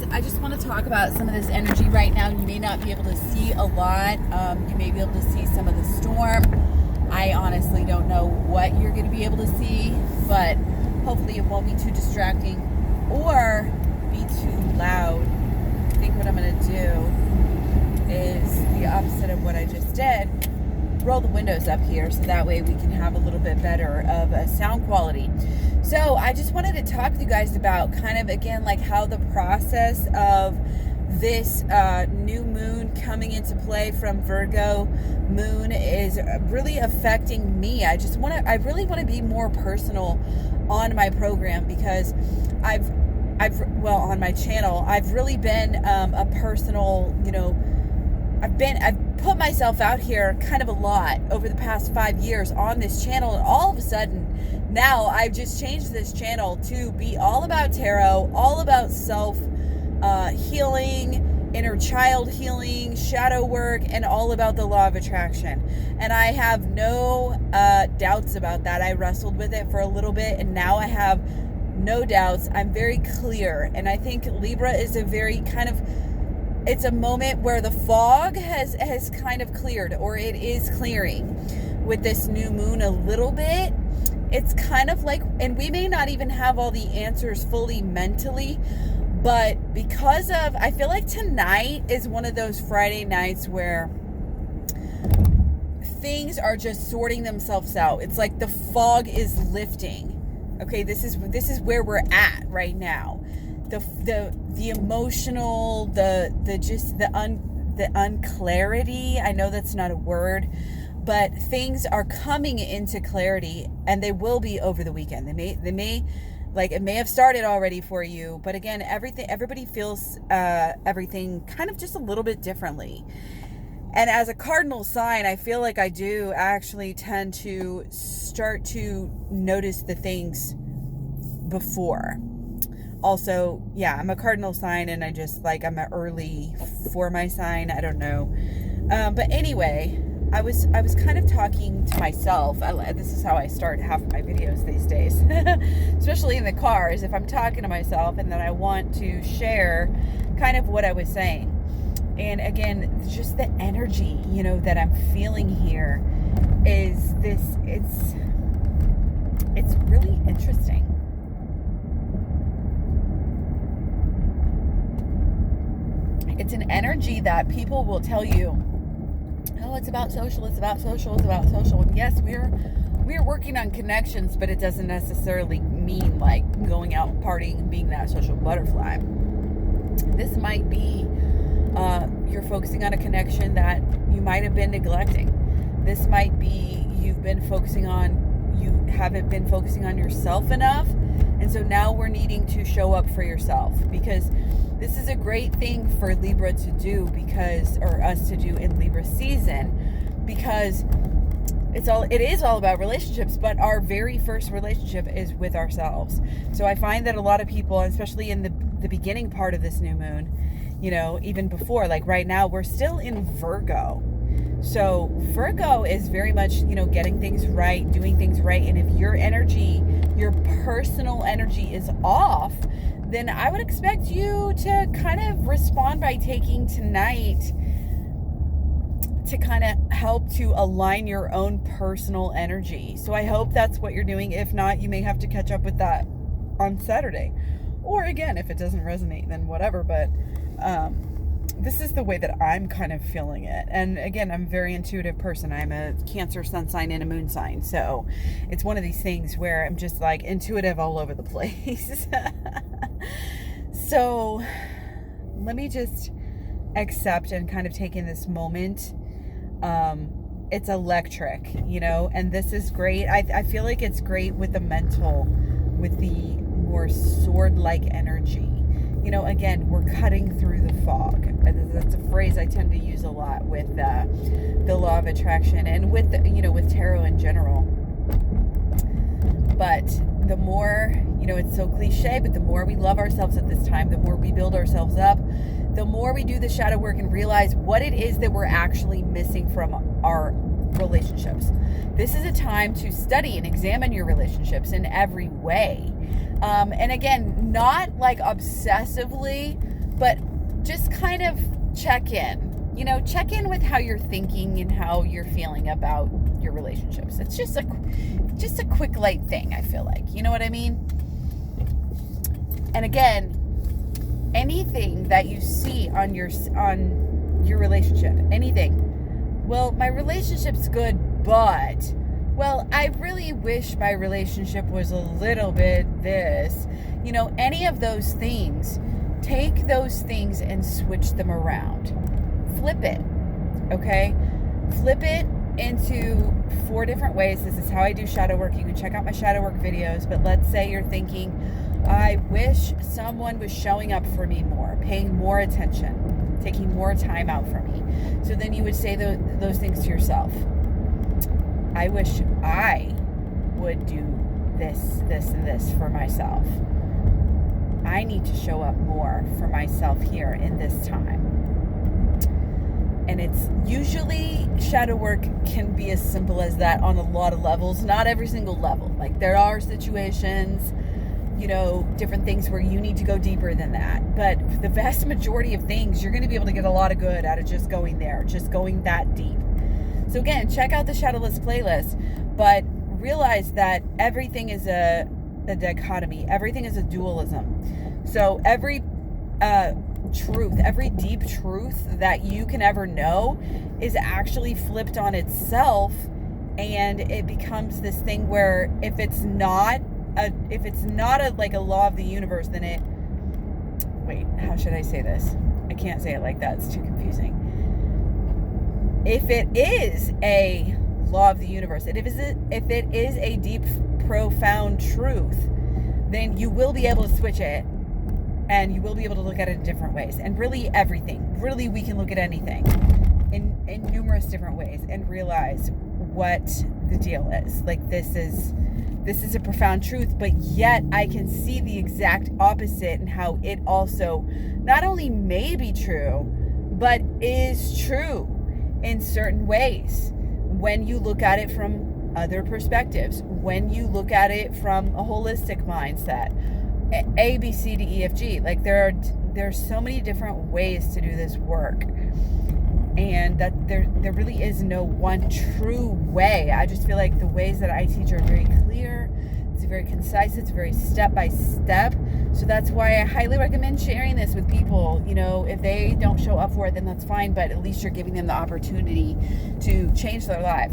I just want to talk about some of this energy right now. You may not be able to see a lot. You may be able to see some of the storm. I honestly don't know what you're going to be able to see, but hopefully it won't be too distracting or be too loud. I think what I'm going to do is the opposite of what I just did. Roll the windows up here so that way we can have a little bit better of a sound quality. So I just wanted to talk with you guys about kind of, again, like how the process of this new moon coming into play from Virgo moon is really affecting me. I really want to be more personal on my program, because on my channel, I've really been a personal, I've put myself out here kind of a lot over the past 5 years on this channel, and all of a sudden now I've just changed this channel to be all about tarot, all about self healing, inner child healing, shadow work, and all about the law of attraction. And I have no doubts about that. I wrestled with it for a little bit, and now I have no doubts. I'm very clear, and I think Libra is a very kind of, it's a moment where the fog has kind of cleared, or it is clearing with this new moon a little bit. It's kind of like, and we may not even have all the answers fully mentally, but because of, I feel like tonight is one of those Friday nights where things are just sorting themselves out. It's like the fog is lifting. Okay, this is where we're at right now. The emotional, the unclarity. I know that's not a word, but things are coming into clarity, and they will be over the weekend. They may like, it may have started already for you, but again, everybody feels everything kind of just a little bit differently. And as a cardinal sign, I feel like I do actually tend to start to notice the things before. Also, yeah, I'm a cardinal sign, and I'm early for my sign. I don't know. But anyway, I was kind of talking to myself. This is how I start half my videos these days, especially in the cars, if I'm talking to myself and then I want to share kind of what I was saying. And again, just the energy, that I'm feeling here is this, it's really interesting. It's an energy that people will tell you, oh, it's about social, it's about social, it's about social. And yes, we're working on connections, but it doesn't necessarily mean like going out and partying and being that social butterfly. This might be you're focusing on a connection that you might have been neglecting. This might be you haven't been focusing on yourself enough, and so now we're needing to show up for yourself, because this is a great thing for Libra to do, or us to do in Libra season, because it is all about relationships, but our very first relationship is with ourselves. So I find that a lot of people, especially in the beginning part of this new moon, even before, like right now, we're still in Virgo. So Virgo is very much, getting things right, doing things right. And if your energy, your personal energy is off, then I would expect you to kind of respond by taking tonight to kind of help to align your own personal energy. So I hope that's what you're doing. If not, you may have to catch up with that on Saturday. Or again, if it doesn't resonate, then whatever. But this is the way that I'm kind of feeling it. And again, I'm a very intuitive person. I'm a Cancer sun sign and a moon sign. So it's one of these things where I'm just like intuitive all over the place. So let me just accept and kind of take in this moment. It's electric, and this is great. I feel like it's great with the mental, with the more sword-like energy. Again, we're cutting through the fog. That's a phrase I tend to use a lot with the law of attraction and with with tarot in general. But the more, it's so cliche, but the more we love ourselves at this time, the more we build ourselves up, the more we do the shadow work and realize what it is that we're actually missing from our relationships. This is a time to study and examine your relationships in every way. And again, not like obsessively, But just kind of check in. Check in with how you're thinking and how you're feeling about your relationships. It's just a quick, light thing, I feel like. You know what I mean? And again, anything that you see on your relationship, anything. Well, my relationship's good, but, well, I really wish my relationship was a little bit this. Any of those things, take those things and switch them around. Flip it, okay? Flip it into 4 different ways. This is how I do shadow work. You can check out my shadow work videos, but let's say you're thinking, I wish someone was showing up for me more, paying more attention, taking more time out for me. So then you would say those things to yourself. I wish I would do this, this, and this for myself. I need to show up more for myself here in this time. And it's usually, shadow work can be as simple as that on a lot of levels, not every single level. Like there are situations, different things where you need to go deeper than that. But the vast majority of things, you're going to be able to get a lot of good out of just going there, just going that deep. So again, check out the Shadowless playlist, but realize that everything is a dichotomy. Everything is a dualism. So every truth, every deep truth that you can ever know is actually flipped on itself, and it becomes this thing where if it's not like a law of the universe, then how should I say this? I can't say it like that. It's too confusing. If it is a law of the universe, if it is a deep, profound truth, then you will be able to switch it, and you will be able to look at it in different ways. And really everything, really we can look at anything in numerous different ways and realize what the deal is. Like this is a profound truth, but yet I can see the exact opposite and how it also not only may be true, but is true in certain ways when you look at it from other perspectives, when you look at it from a holistic mindset. A, B, C, D, E, F, G. Like there's so many different ways to do this work, and that there really is no one true way. I just feel like the ways that I teach are very clear. It's very concise. It's very step by step. So that's why I highly recommend sharing this with people. If they don't show up for it, then that's fine, but at least you're giving them the opportunity to change their life.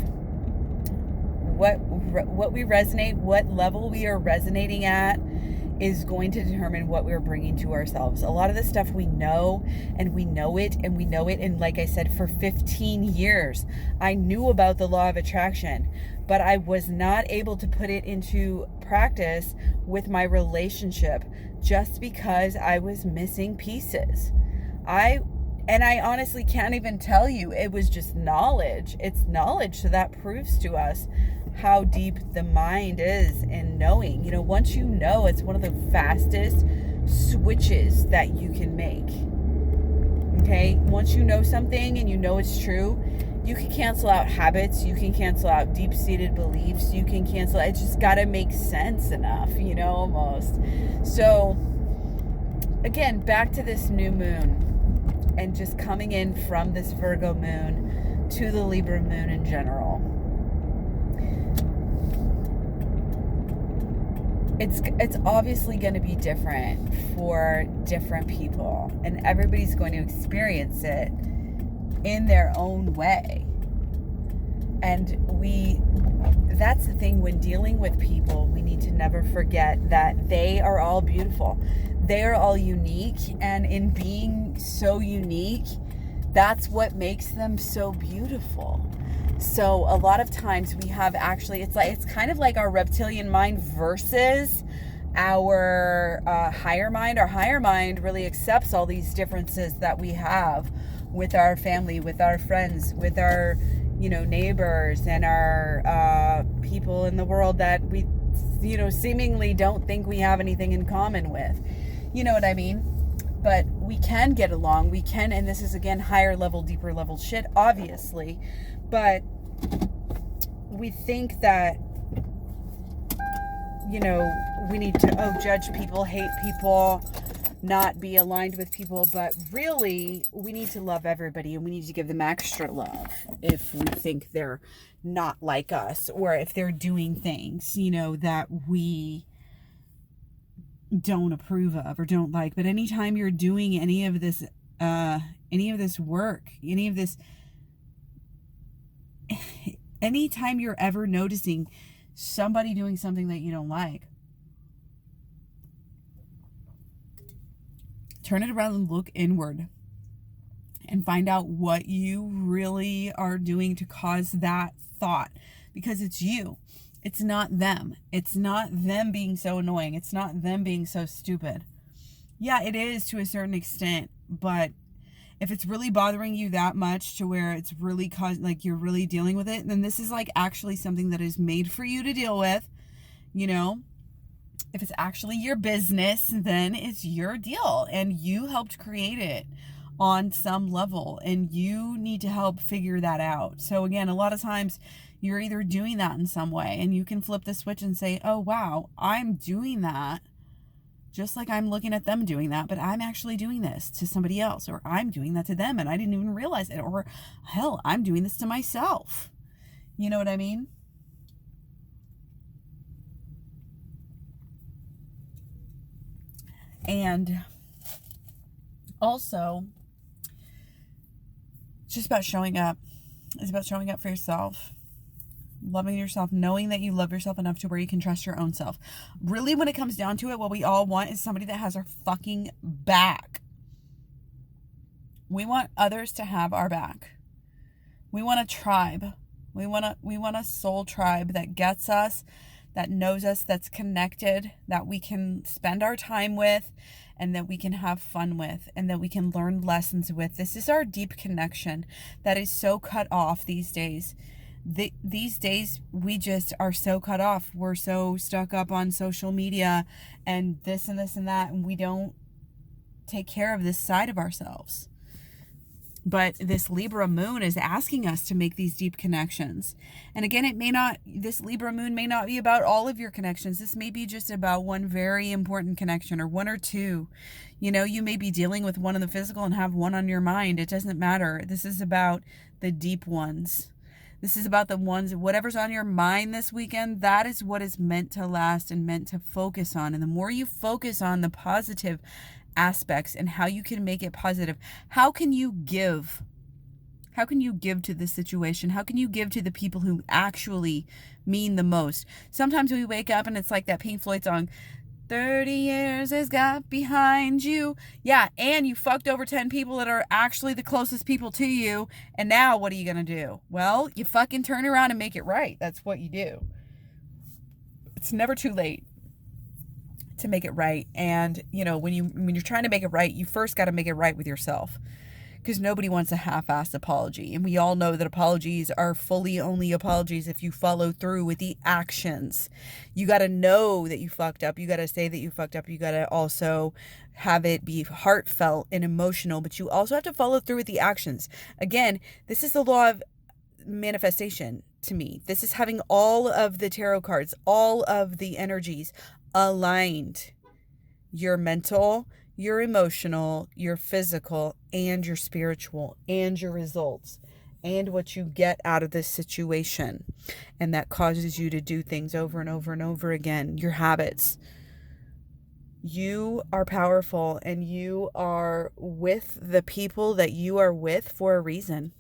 What we resonate, what level we are resonating at, is going to determine what we're bringing to ourselves. A lot of this stuff we know, and we know it. And like I said, for 15 years, I knew about the law of attraction, but I was not able to put it into practice with my relationship just because I was missing pieces. I honestly can't even tell you. It was just knowledge. It's knowledge. So that proves to us how deep the mind is in knowing. Once you know, it's one of the fastest switches that you can make. Okay? Once you know something and you know it's true, you can cancel out habits, you can cancel out deep-seated beliefs, you can cancel, it's just got to make sense enough, almost. So, again, back to this new moon, and just coming in from this Virgo moon to the Libra moon in general. It's obviously going to be different for different people, and everybody's going to experience it in their own way. And that's the thing, when dealing with people, we need to never forget that they are all beautiful. They are all unique, and in being so unique, that's what makes them so beautiful. So a lot of times we have it's kind of like our reptilian mind versus our higher mind. Our higher mind really accepts all these differences that we have with our family, with our friends, with our, neighbors, and our people in the world that we, seemingly don't think we have anything in common with. You know what I mean? But we can get along. And this is, again, higher level, deeper level shit, obviously. But we think that, we need to, judge people, hate people, not be aligned with people, but really we need to love everybody, and we need to give them extra love if we think they're not like us, or if they're doing things, you know, that we don't approve of or don't like. But anytime you're doing any of this work, anytime you're ever noticing somebody doing something that you don't like, turn it around and look inward and find out what you really are doing to cause that thought, because it's you. It's not them. It's not them being so annoying. It's not them being so stupid. Yeah, it is to a certain extent, but if it's really bothering you that much to where it's really like you're really dealing with it, then this is like actually something that is made for you to deal with, you know? If it's actually your business, then it's your deal and you helped create it on some level, and you need to help figure that out. So again, a lot of times you're either doing that in some way, and you can flip the switch and say, oh wow, I'm doing that just like I'm looking at them doing that, but I'm actually doing this to somebody else, or I'm doing that to them and I didn't even realize it, or hell, I'm doing this to myself. You know what I mean? And also, it's just about showing up. It's about showing up for yourself, loving yourself, knowing that you love yourself enough to where you can trust your own self. Really, when it comes down to it, what we all want is somebody that has our fucking back. We want others to have our back. We want a tribe. We want a soul tribe that gets us, that knows us, that's connected, that we can spend our time with, and that we can have fun with, and that we can learn lessons with. This is our deep connection that is so cut off these days. These days, we just are so cut off. We're so stuck up on social media and this and this and that, and we don't take care of this side of ourselves. But this Libra moon is asking us to make these deep connections. And again, this Libra moon may not be about all of your connections. This may be just about one very important connection, or one or two. You know, you may be dealing with one in the physical and have one on your mind. It doesn't matter. This is about the deep ones. This is about the ones, whatever's on your mind this weekend, that is what is meant to last and meant to focus on. And the more you focus on the positive aspects and how you can make it positive, how can you give? How can you give to the situation? How can you give to the people who actually mean the most? Sometimes we wake up and it's like that Pink Floyd song, 30 years has got behind you. Yeah, and you fucked over 10 people that are actually the closest people to you. And now what are you going to do? Well, you fucking turn around and make it right. That's what you do. It's never too late to make it right. And, you know, when you're trying to make it right, you first got to make it right with yourself. Because nobody wants a half-assed apology. And we all know that apologies are fully only apologies if you follow through with the actions. You got to know that you fucked up. You got to say that you fucked up. You got to also have it be heartfelt and emotional. But you also have to follow through with the actions. Again, this is the law of manifestation to me. This is having all of the tarot cards, all of the energies aligned. Your mental, your emotional, your physical, and your spiritual, and your results, and what you get out of this situation. And that causes you to do things over and over and over again. Your habits. You are powerful, and you are with the people that you are with for a reason.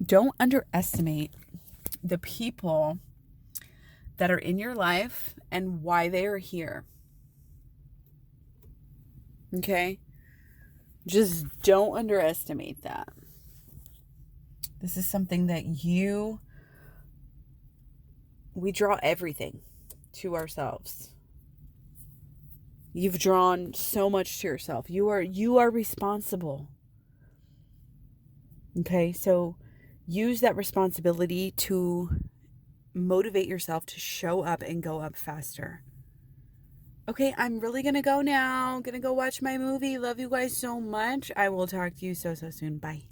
Don't underestimate the people that are in your life and why they are here. Okay? Just don't underestimate that. This is something that we draw everything to ourselves. You've drawn so much to yourself. You are responsible. Okay? So use that responsibility to motivate yourself to show up and go up faster. Okay, I'm really going to go now. I'm going to go watch my movie. Love you guys so much. I will talk to you so soon. Bye.